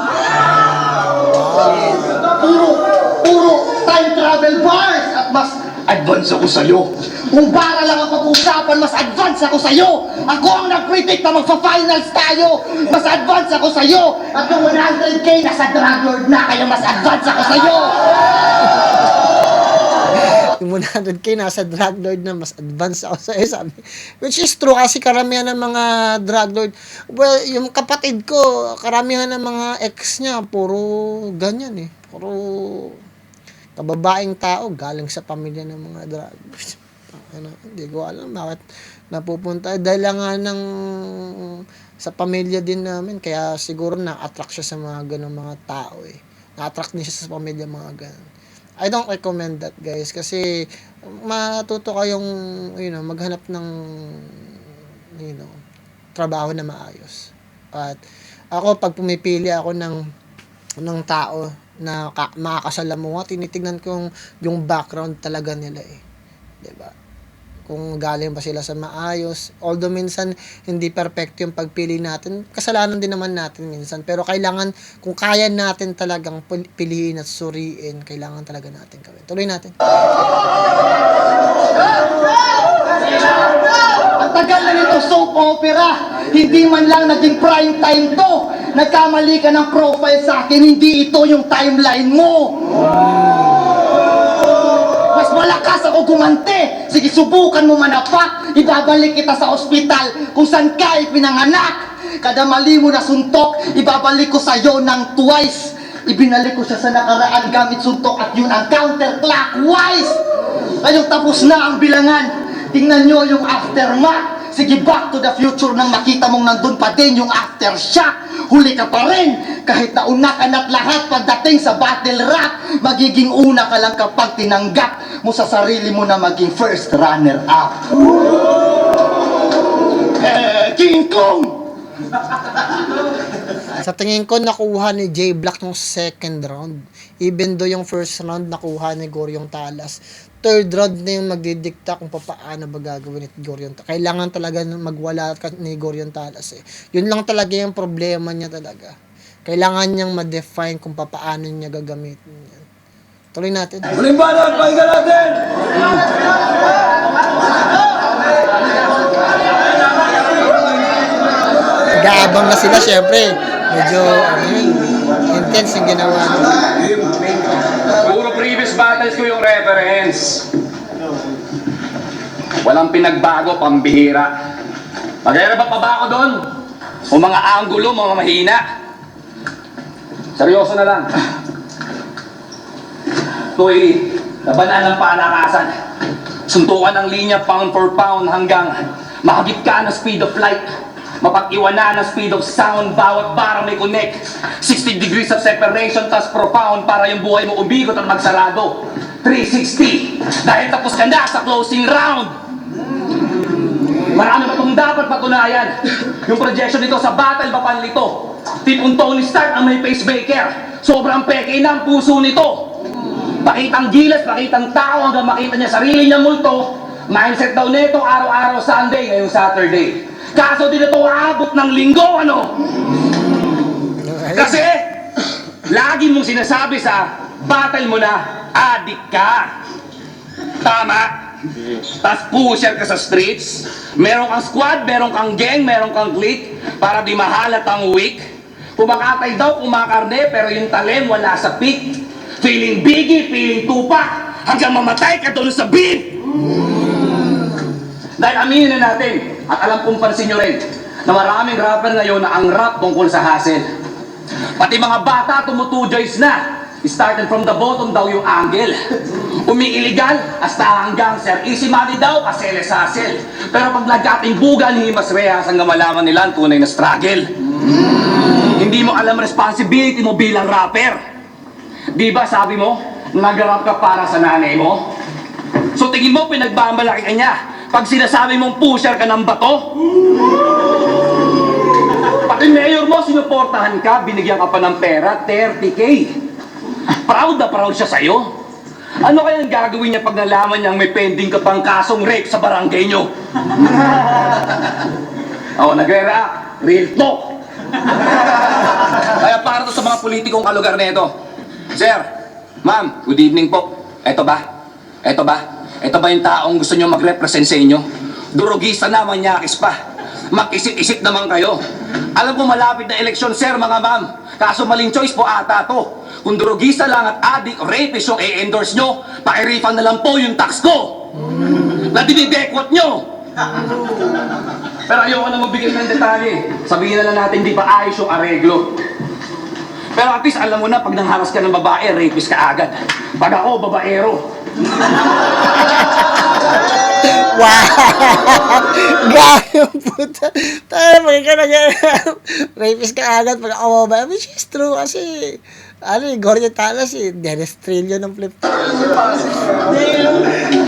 Puro time travel bars at mas advance ako sa'yo. Kung para lang ang pag-uusapan, mas advance ako sa'yo. Ako ang nag-predict na magpa-finals tayo. Mas advance ako sa'yo. At yung 100K nasa drug lord na, kaya mas advance ako sa'yo. Yung 100k nasa drug lord na, mas advanced ako sa sabi. Which is true kasi karamihan ng mga drug lord, well, yung kapatid ko, karamihan ng mga ex niya, puro ganyan eh. Puro kababaeng tao, galing sa pamilya ng mga drug lords. Ano, hindi ko alam bakit napupunta. Dahil lang nga ng sa pamilya din namin, kaya siguro na-attract siya sa mga ganong mga tao eh. Na-attract din siya sa pamilya mga ganon. I don't recommend that guys kasi matuto kayong maghanap ng trabaho na maayos. At ako pag pumipili ako ng tao na makakasalamuha, tinitignan ko yung background talaga nila eh. 'Di ba? Kung galing ba sila sa maayos. Although minsan hindi perfecto yung pagpili natin, kasalanan din naman natin minsan. Pero kailangan, kung kaya natin talagang piliin at suriin, kailangan talaga natin gawin. Tuloy natin. Ang tagal na nito soap opera. Hindi man lang naging prime time to. Nagkamali ka ng profile sa akin. Hindi ito yung timeline mo. Mas malakas ako gumante. Sige, subukan mo manapak. Ibabalik kita sa ospital kung saan ka ipinanganak. Kada mali mo na suntok, ibabalik ko sa'yo ng twice. Ibinalik ko siya sa nakaraan gamit suntok at yun ang counterclockwise. Ngayong tapos na ang bilangan. Tingnan nyo yung aftermath. Sige, back to the future nang makita mong nandun pa din yung aftershock. Huli ka pa rin. Kahit nauna ka na't lahat pagdating sa battle rap, magiging una ka lang kapag tinanggap mo sa sarili mo na maging first runner-up. King Kong! Sa tingin ko, nakuha ni J Black yung second round. Even though yung first round nakuha ni Goryong Talas. Third round na yung magdidikta kung paano ba gagawin ni Goryong Talas. Kailangan talaga magwala ni Goryong Talas eh. Yun lang talaga yung problema niya talaga. Kailangan niyang ma-define kung paano niya gagamitin yan. Tuloy natin. Muling banat, pakinggan natin! Nag-aabang na sila, syempre. Medyo, intense yung ginawa nila. Puro previous battles ko yung reference. Walang pinagbago, pambihira. Mag-aarap pa ba ako doon? O mga anggulo, mga mahina? Seryoso na lang. Ito'y labanan ng palakasan. Suntukan ng linya pound for pound hanggang mahagip ka ng speed of light. Mapag-iwanan ang speed of sound, bawat bara may connect. 60 degrees of separation, tas profound para yung buhay mo umigot at magsarado. 360, dahil tapos ka na sa closing round. Marami pa itong dapat patunayan. Yung projection nito sa battle ba panlito? Tipong Tony Stark ang may pacemaker. Sobrang peke na ang puso nito. Pakitang gilas, pakitang tao hanggang makita niya sarili niya multo. Mindset daw nito araw-araw Sunday, ngayong Saturday. Kaso din ito aabot ng linggo, ano? Kasi, lagi mong sinasabi sa battle mo na, adik ka. Tama? Tas pusher ka sa streets. Meron kang squad, meron kang gang, meron kang clique. Para di mahalat ang weak. Kumakatay daw, kumakarne, pero yung talem wala sa peak. Feeling Biggie, feeling Tupac. Hanggang mamatay ka doon sa beat. Dahil aminin na natin, at alam kong pansin nyo rin, na maraming rapper ngayon na ang rap tungkol sa hustle. Pati mga bata tumutujoys na. Started from the bottom daw yung angle. Umiiligal, hasta hanggang Sir Easy Money daw, kaseles hustle. Pero pag nagkating bugan, himas rehas hanggang malaman nila ang tunay na struggle. Hindi mo alam responsibility mo bilang rapper. Di ba sabi mo, nag-rap ka para sa nanay mo? So tingin mo, pinagmamalaki ka niya pag sinasabi mong pusher ka ng bato? Pati mayor mo, sinuportahan ka, binigyan ka pa ng pera, 30K. Proud na proud siya sa'yo. Ano kaya ang gagawin niya pag nalaman niyang may pending ka pang kasong rape sa barangay niyo? Oh, nagre-react. Real talk. Kaya para to sa mga politikong kalugar na ito. Sir, ma'am, good evening po. Eto ba? Ito ba yung taong gusto nyo mag-represent sa inyo? Durugista na, manyakis pa. Mag-isip-isip naman kayo. Alam ko malapit na eleksyon, sir, mga ma'am. Kaso maling choice po ata to. Kung durugista lang at addict o rapist yung i-endorse nyo, paki-refund na lang po yung tax ko. Na dinidekwat nyo. Pero ayoko na magbigay ng detalye. Sabihin na lang natin di pa ayos yung areglo. Pero at least alam mo na pag nangharas ka ng babae, rapist ka agad. Pag ako, babaero. Wow! Gayong puta. Tayo, ka na yan. Rapist ka agad pag ako ba? Which is true kasi, Goryo Talas Dennis Trillo ng flip.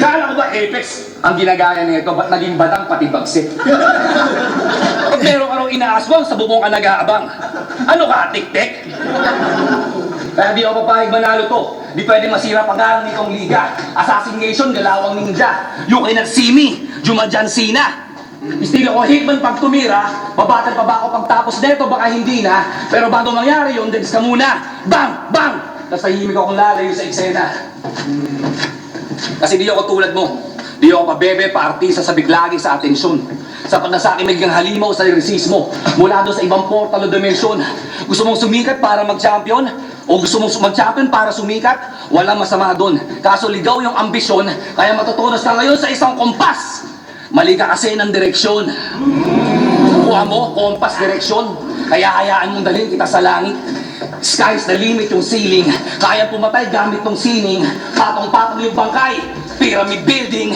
Kala ko ba Apex ang ginagaya nito? Ba't naging badang pati bagsit? Pag meron ka raw inaaswang, sa bubong ka nag-aabang. Ano ka, tik-tik? Kaya di ako papahig manalo to. Di pwede masira pangalan nitong liga. Assassination, galawang ninja. You cannot see me, Jumajan Sina. Istig ako hitman pag tumira, babatag pa ba ako pagtapos neto, baka hindi na. Pero bago mangyari yun, degs ka muna. Bang! Bang! Tapos tahimik akong lalayo sa eksena. Kasi di ako tulad mo. Di ako pabebe, paartista sa biglagi sa atensyon. Sapat na sa akin magiging halimaw sa resismo. Mula doon sa ibang portal o dimensyon. Gusto mong sumikat para mag-champion? O gusto mong mag-champion para sumikat? Walang masama doon. Kaso ligaw yung ambisyon, kaya matutunos ka ngayon sa isang kompas. Mali ka kasi ng direksyon. Kuha mo, kompas, direksyon. Kaya hayaan mong dalhin kita sa langit. Sky's the limit yung ceiling. Kaya pumatay gamit ng sining. Patong-patong yung bangkay. Pyramid building.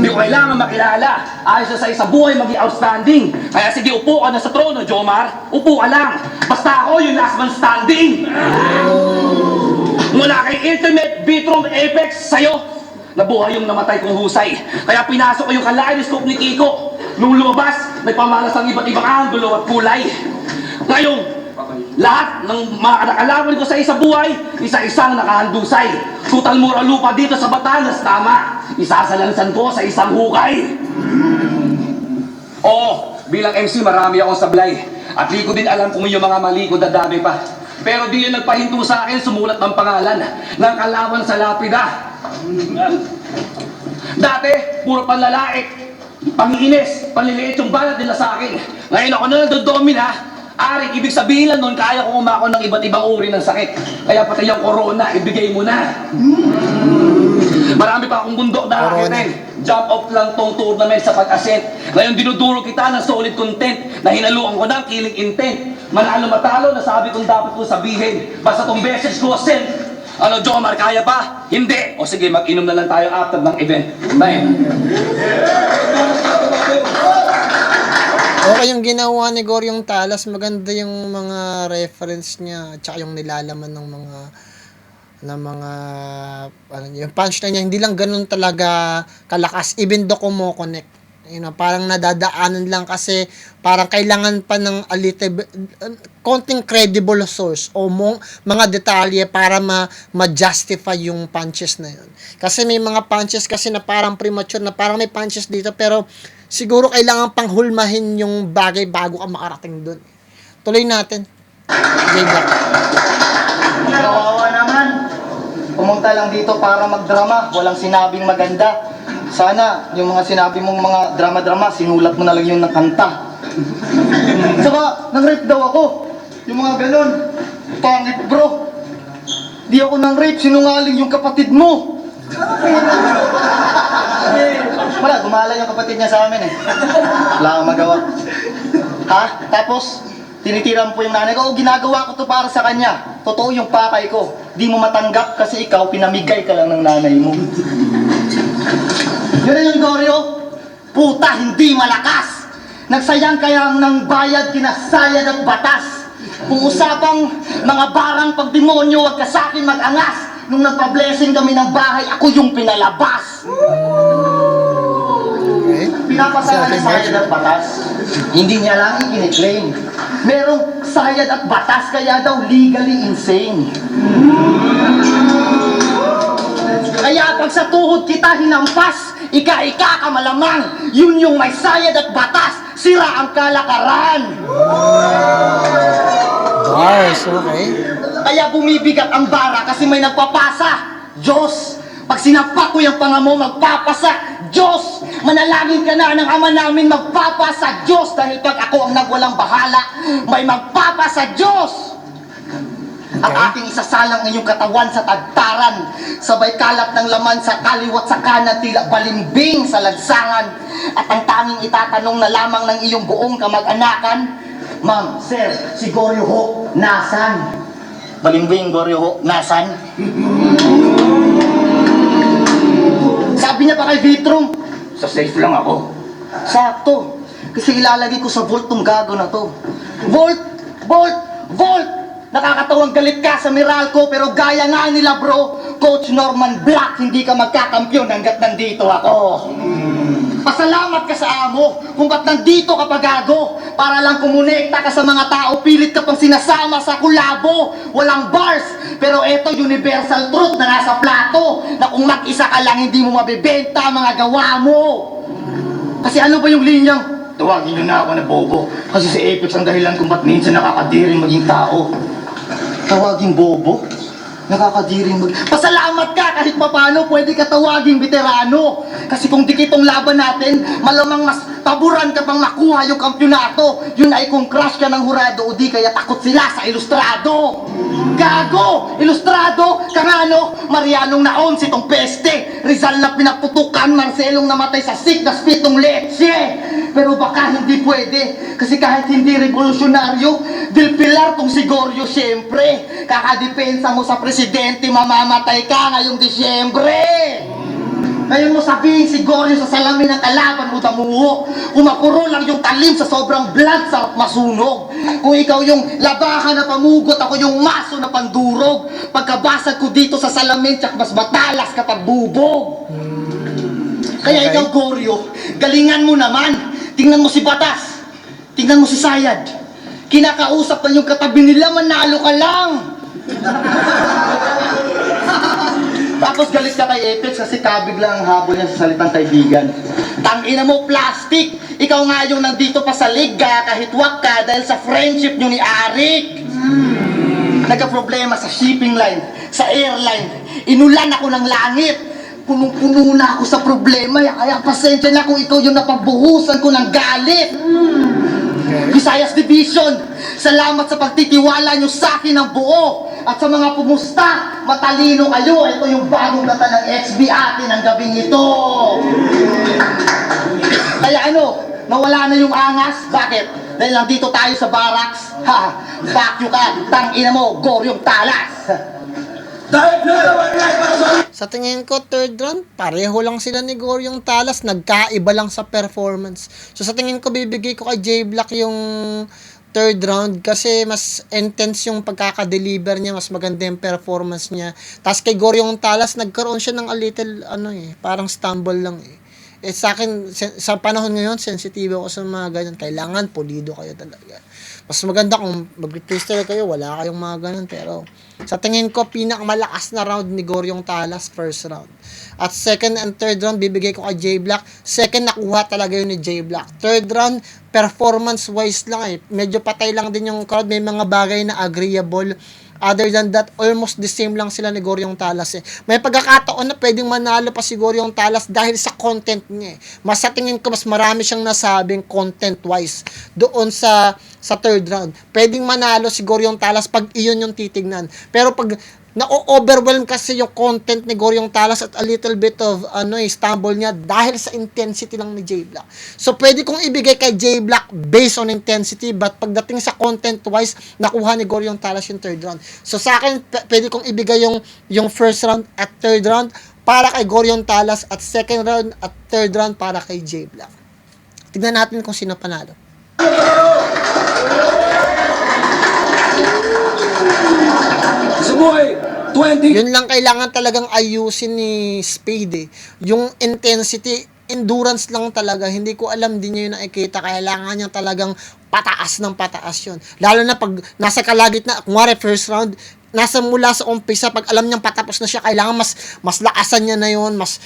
Di ko kailangan makilala. Ayos na sa isa buhay maging outstanding. Kaya sige, upo ka na sa trono, Jomar. Upo ka lang. Basta ako yung last man standing. Mula kay Ultimate Beatroom Apex sa'yo, nabuhay yung namatay kong husay. Kaya pinasok ko yung kaleidoscope ni Kiko. Nung lumabas, nagpamalas ang iba't ibang angulo at kulay. Ngayong, lahat ng mga nakalaban ko sa isa buhay, isa-isang nakahandusay. Tutal mura lupa dito sa Batangas, tama. Isasalansan ko sa isang hukay. Oo, bilang MC marami akong sablay. At di ko din alam kung yung mga mali ko dadami pa. Pero di yun nagpahinto sa akin, sumulat ng pangalan ng kalaban sa lapida. Dati, puro panlalaik, pangiinis, panliliit yung balat nila sa akin. Ngayon ako na nagdodomina. Aring, ibig sabihin lang nun, kaya ko umako ng iba't ibang uri ng sakit. Kaya pati yung corona, ibigay mo na. Marami pa akong bundok na akitin. Jump off lang tong tournament sa pag-ascent. Ngayon dinuduro kita ng solid content na hinaluan ko ng killing intent. Manalo matalo, nasabi kong dapat ko sabihin. Basta tong message ko send. Ano, Jomar, kaya pa? Hindi. O sige, mag-inom na lang tayo after ng event. Bye. Okay yung ginawa ni Goryong Talas, maganda yung mga reference niya, at saka yung nilalaman ng mga yung punchline niya, hindi lang ganun talaga kalakas, even do kumo-connect. Parang nadadaanan lang kasi parang kailangan pa ng konting credible source o mga detalye para ma-justify yung punches na yun. Kasi may mga punches kasi na parang premature, na parang may punches dito pero siguro kailangan pang hulmahin yung bagay bago ka makarating dun. Tuloy natin. J-Black. Kawawa naman. Pumunta lang dito para magdrama. Walang sinabing maganda. Sana yung mga sinabi mong mga drama-drama, sinulat mo na lang yung ng kanta. Saka, nang-rape daw ako. Yung mga ganon. Pangit bro. Di ako nang-rape, sinungaling yung kapatid mo. Wala, gumala yung kapatid niya sa amin eh. Wala akong magawa. Ha? Tapos, tinitiran po yung nanay ko. O, ginagawa ko to para sa kanya. Totoo yung pakay ko. Di mo matanggap kasi ikaw, pinamigay ka lang ng nanay mo. Yun na yung Goryo. Puta, hindi malakas. Nagsayang kaya ng bayad, kinasayad at batas. Kung usapang mga barang pagdemonyo, wag ka sa akin mag-angas. Nung nagpa-blessing kami ng bahay, ako yung pinalabas. Pinapasahan ng sayad at batas. Hindi niya lang i-claim. Merong sayad at batas, kaya daw legally insane. Kaya pag sa tuhod kita hinampas, ika-ika ka malamang. Yun yung may sayad at batas, sira ang kalakaran. Bars, okay. Kaya bumibigat ang bara kasi may nagpapasa. Diyos, pag sinampak ko yung panga mo, magpapasa. Diyos, manalangin ka na ng ama namin, magpapasa. Diyos, dahil pag ako ang nagwalang bahala, may magpapasa. Diyos. At ating isasalang ang iyong katawan sa tagtaran. Sabay kalat ng laman sa kaliwat sa kanan, tila balimbing sa lansangan. At ang tanging itatanong na lamang ng iyong buong kamag-anakan, Ma'am, Sir, si Goryo ho, nasan? Balimbing, Goryo ho, nasan? Sa Sabi niya pa kay Vitrum, sa safe lang ako. Sakto. Kasi ilalagay ko sa vault tong gago na to. Vault! Vault! Vault! Nakakatawang galit ka sa Meralco, pero gaya nga nila bro, Coach Norman Black, hindi ka magkakampyon hanggat nandito ako. Pasalamat ka sa amo kung ba't nandito ka pa gago, para lang kumonekta ka sa mga tao, pilit ka pang sinasama sa kulabo. Walang bars, pero eto universal truth na nasa plato, na kung mag-isa ka lang hindi mo mabibenta mga gawa mo. Kasi ano ba yung linyang? Tawagin nyo na ako na bobo. Kasi si Apex ang dahilan kung ba't minsan nakakadiring maging tao. Tawaging bobo? Nakakadiring Pasalamat ka kahit papano pwede ka tawaging veterano. Kasi kung dikitong laban natin, malamang mas taburan ka pang makuha yung kampyonato. Yun ay kung crush ka ng hurado o di kaya takot sila sa ilustrado. Gago! Ilustrado! Kangano? Marianong naon si tong peste. Rizal na pinaputukan, Marcelong namatay sa sickness pitong leche. Pero baka hindi pwede. Kasi kahit hindi revolusyonaryo, Del Pilar tong Sigorio siyempre. Kakadepensa mo sa presidente, mamamatay ka ngayong Disyembre. Ngayon mo sabihin Sigorio sa salamin ng kalaban mo damuho. Kung mapuro lang yung talim sa sobrang blood sa masunog. Kung ikaw yung labahan na pamugot, ako yung maso na pandurog. Pagkabasag ko dito sa salamin, tsak mas matalas kapag bubog. Kaya ikaw, Goryo, galingan mo naman. Tingnan mo si Batas. Tingnan mo si Sayad. Kinakausap pa yung katabi nila, manalo ka lang. Tapos galit ka kay Apex kasi kabig lang ang habol niya sa salitang kaibigan. Tangina mo, plastic! Ikaw nga yung nandito pa sa liga kahit wag ka dahil sa friendship nyo ni Arik. Nagka-problema sa shipping line, sa airline. Inulan ako ng langit. Punong-puno na ako sa problema, kaya pasensya na kung ikaw yung napagbuhusan ko ng galit. Visayas Division, salamat sa pagtitiwala nyo sa akin ng buo. At sa mga pumusta, matalino kayo. Ito yung bagong data ng XB atin ang gabing ito. Kaya ano, nawala na yung angas? Bakit? Dahil lang dito tayo sa barracks. Ha, fuck you ka, tangina mo, Goryong Talas. Dahil na naman Sa tingin ko, third round, pareho lang sila ni Goryong Talas. Nagkaiba lang sa performance. So, sa tingin ko, bibigay ko kay J-Black yung third round kasi mas intense yung pagkaka-deliver niya, mas maganda yung performance niya. Tapos kay Goryong Talas, nagkaroon siya ng a little, parang stumble lang eh. Sa akin, sa panahon ngayon, sensitive ako sa mga ganyan. Kailangan, pulido kayo talaga. Mas maganda kung mag-freestyle kayo, wala kayong mga ganun. Pero, sa tingin ko, pinakamalakas na round ni Goryong Talas, first round. At second and third round, bibigay ko kay J-Black. Second, nakuha talaga yun ni J-Black. Third round, performance-wise lang eh. Medyo patay lang din yung crowd. May mga bagay na agreeable. Other than that, almost the same lang sila ni Goryong Talas eh. May pagkakataon na pwedeng manalo pa si Goryong Talas dahil sa content niya eh. Mas sa tingin ko, mas marami siyang nasabing content-wise doon sa third round. Pwedeng manalo si Goryong Talas pag iyon yung titignan. Pero pag na-overwhelm kasi yung content ni Goryong Talas at a little bit of stumble niya dahil sa intensity lang ni J-Black. So, pwede kong ibigay kay J-Black based on intensity, but pagdating sa content-wise, nakuha ni Goryong Talas yung third round. So, sa akin, pwede kong ibigay yung first round at third round para kay Goryong Talas at second round at third round para kay J-Black. Tignan natin kung sino panalo. Subuhay 20. Yun lang kailangan talagang ayusin ni Spade eh. Yung intensity, endurance lang talaga. Hindi ko alam, din niya yun nakikita. Kailangan niya talagang pataas ng pataas yun. Lalo na pag nasa kalagitna, kumwari first round, nasa mula sa umpisa, pag alam niyang patapos na siya, kailangan mas lakasan niya na yun, mas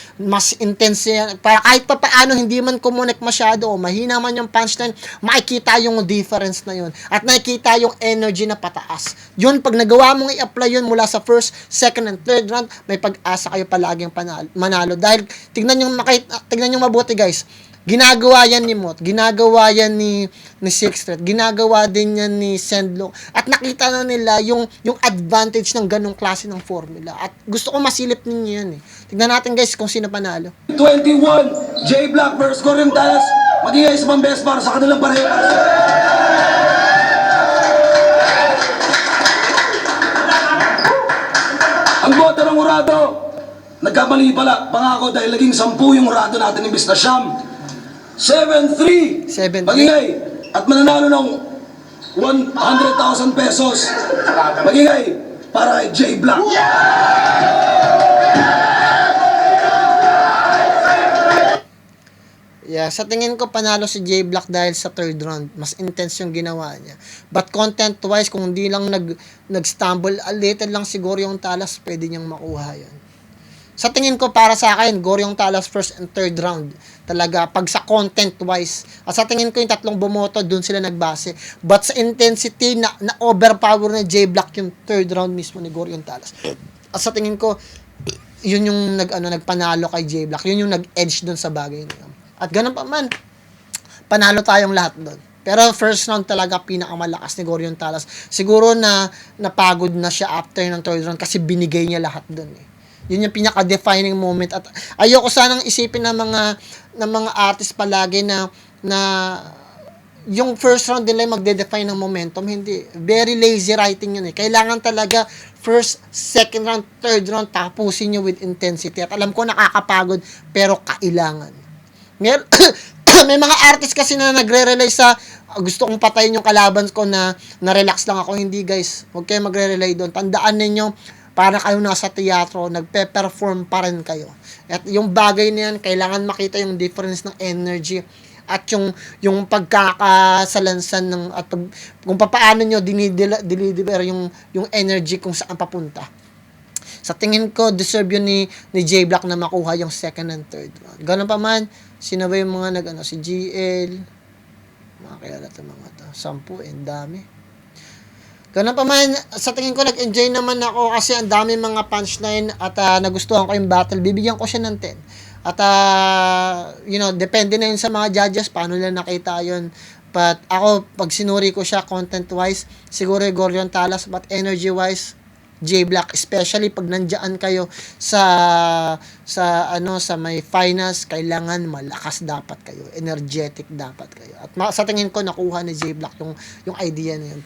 intense niya. Para kahit pa paano, hindi man kumunik masyado, o mahina man yung punchline, makikita yung difference na yun. At nakikita yung energy na pataas. Yun, pag nagawa mong i-apply yun mula sa first, second, and third round, may pag-asa kayo palaging manalo. Dahil, tignan yung mabuti guys, ginagawa yan ni Mot, ginagawa yan ni Sixth Threat, ginagawa din yan ni Sendlo. At nakita na nila yung advantage ng ganong klase ng formula. At gusto ko masilip ninyo yan eh. Tignan natin guys kung sino panalo. 21, J-Black versus Goryong Talas. Magiging isa pang best para sa kanilang pareho. Ang boto ng Urado, nagkamali pala, pangako dahil naging 10 yung rado natin imbis na siyam. 7-3. 7-3. Magingay. At mananalo ng 100,000 pesos. Magingay. Para kay J Black. Yeah, sa tingin ko panalo si J Black dahil sa third round. Mas intense yung ginawa niya. But content-wise, kung hindi lang nag-stumble, a little lang si Goriong Talas, pwede niyang makuha yun. Sa tingin ko, para sa akin, Goriong Talas first and third round. Talaga, pag sa content-wise. At sa tingin ko, yung tatlong bumoto, dun sila nagbase. But sa intensity, na overpower na J Black yung third round mismo ni Goriong Talas. At sa tingin ko, yun yung nagpanalo kay J Black. Yun yung nag-edge dun sa bagay na yun. At ganun pa man, panalo tayong lahat doon. Pero first round talaga pinakamalakas ni Goriong Talas. Siguro na napagod na siya after ng third round kasi binigay niya lahat doon eh. Yun yung pinaka-defining moment. At ayoko sanang isipin ng mga artist palagi na yung first round nila yung magde-define ng momentum. Hindi. Very lazy writing yun eh. Kailangan talaga first, second round, third round, tapusin nyo with intensity. At alam ko nakakapagod, pero kailangan. May mga artist kasi na nagre-rely sa gusto kong patayin yung kalaban ko na relax lang ako. Hindi guys, huwag kayo magre-rely doon. Tandaan ninyo, para kayo nasa teatro, nagpe-perform pa rin kayo. At yung bagay na yan, kailangan makita yung difference ng energy at yung pagkakasalansan ng at kung paano nyo dinideliver yung energy kung saan papunta. Sa tingin ko, deserve yun ni J Black na makuha yung second and third round. Ganun pa man, sino ba yung mga si GL, mga kilala ito mga to, 10, dami. Ganun pa man, sa tingin ko, nag-enjoy naman ako kasi ang dami mga punchline at nagustuhan ko yung battle. Bibigyan ko siya ng 10. At, depende na yun sa mga judges, paano nila nakita yun. But ako, pag sinuri ko siya content-wise, siguro yung Goriong Talas, but energy-wise, J Black, especially pag nandiyan kayo sa may finals, kailangan malakas dapat kayo, energetic dapat kayo. At sa tingin ko nakuha ni J Black yung idea na yun.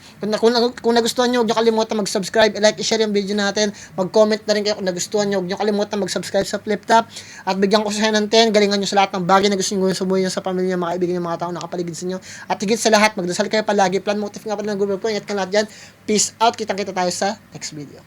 Kung nagustuhan niyo, huwag niyo kalimutan mag-subscribe, i-like, i-share yung video natin, mag-comment na rin kayo kung nagustuhan niyo, huwag niyo kalimutan mag-subscribe sa Flip Top at bigyan ko siya ng 10, galingan niyo sa lahat ng bagay na gusto niyo subuhin niyo sa pamilya, mga kaibigan, mga tao nakapaligid sa inyo. At higit sa lahat, magdasal kayo palagi, plan motive nga pala ng Google ko, ingat ka lahat dyan. Peace out, kitang-kita tayo sa next video.